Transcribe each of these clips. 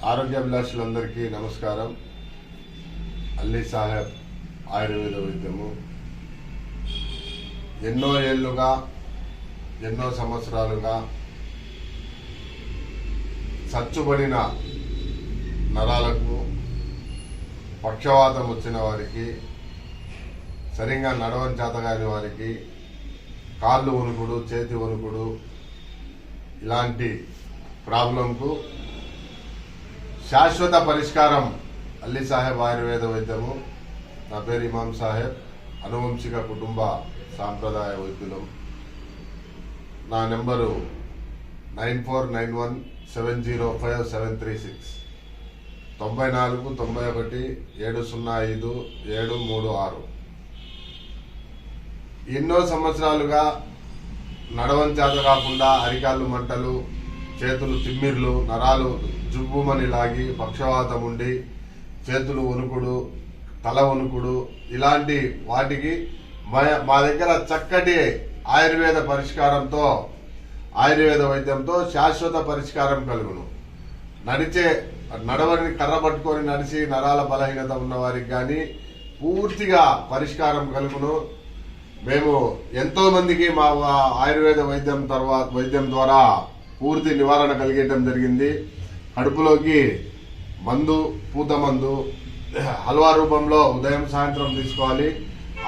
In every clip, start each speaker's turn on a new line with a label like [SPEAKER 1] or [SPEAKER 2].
[SPEAKER 1] ఆరోగ్యాభిలాషులందరికీ నమస్కారం. అల్లీ సాహెబ్ ఆయుర్వేద వైద్యము ఎన్నో ఏళ్లుగా ఎన్నో సంవత్సరాలుగా చచ్చుబడిన నరాలకు, పక్షవాతం వచ్చిన వారికి, సరిగ్గా నడవని చేతగాని వారికి, కాళ్ళు వణుకుడు, చేతి వణుకుడు ఇలాంటి ప్రాబ్లంకు శాశ్వత పరిష్కారం అల్లీ సాహెబ్ ఆయుర్వేద వైద్యము. నా పేరు ఇమాం సాహెబ్, అనువంశిక కుటుంబ సాంప్రదాయ వైద్యులం. నా నెంబరు 9491705736 9491705736. ఎన్నో సంవత్సరాలుగా నడవని చేత కాకుండా అరికాళ్ళు మంటలు, చేతులు తిమ్మిర్లు, నరాలు జుబ్బుమని లాగి, పక్షవాతం ఉండి, చేతులు వణుకుడు, తల వణుకుడు ఇలాంటి వాటికి మా దగ్గర చక్కటి ఆయుర్వేద పరిష్కారంతో, ఆయుర్వేద వైద్యంతో శాశ్వత పరిష్కారం కలుగును. నడవని కర్ర పట్టుకొని నడిచి నరాల బలహీనత ఉన్న వారికి కానీ పూర్తిగా పరిష్కారం కలుగును. మేము ఎంతో మందికి మా ఆయుర్వేద వైద్యం ద్వారా పూర్తి నివారణ కలిగేయడం జరిగింది. కడుపులోకి మందు, పూత మందు హల్వా రూపంలో ఉదయం సాయంత్రం తీసుకోవాలి.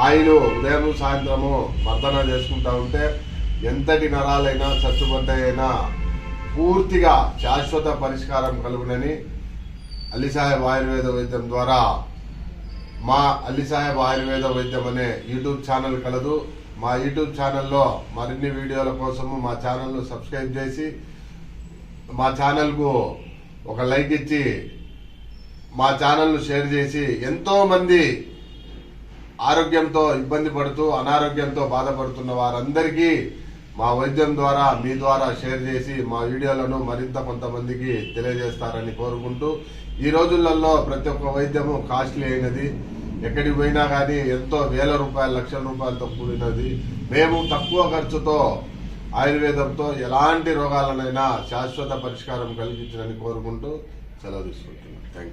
[SPEAKER 1] ఆయిల్ ఉదయం సాయంత్రము మర్దన చేసుకుంటా ఉంటే ఎంతటి నరాలైనా చచ్చుబడ్డాయినా పూర్తిగా శాశ్వత పరిష్కారం కలుగునని అల్లీ సాహెబ్ ఆయుర్వేద వైద్యం ద్వారా మా అల్లీ సాహెబ్ ఆయుర్వేద వైద్యం అనే యూట్యూబ్ ఛానల్ కలదు. మా యూట్యూబ్ ఛానల్లో మరిన్ని వీడియోల కోసము మా ఛానల్ను సబ్స్క్రైబ్ చేసి, మా ఛానల్కు ఒక లైక్ ఇచ్చి, మా ఛానల్ను షేర్ చేసి, ఎంతో మంది ఆరోగ్యంతో ఇబ్బంది పడుతూ అనారోగ్యంతో బాధపడుతున్న వారందరికీ మా వైద్యం ద్వారా, మీ ద్వారా షేర్ చేసి మా వీడియోలను మరింత కొంతమందికి తెలియజేస్తారని కోరుకుంటూ, ఈ రోజులలో ప్రతి ఒక్క వైద్యము కాస్ట్లీ అయినది. ఎక్కడికి పోయినా కానీ ఎంతో వేల రూపాయలు, లక్షల రూపాయలతో కూడినది. మేము తక్కువ ఖర్చుతో ఆయుర్వేదంతో ఎలాంటి రోగాలనైనా శాశ్వత పరిష్కారం కలిగించాలని కోరుకుంటూ సెలవు తీసుకుంటున్నాం. Thank you.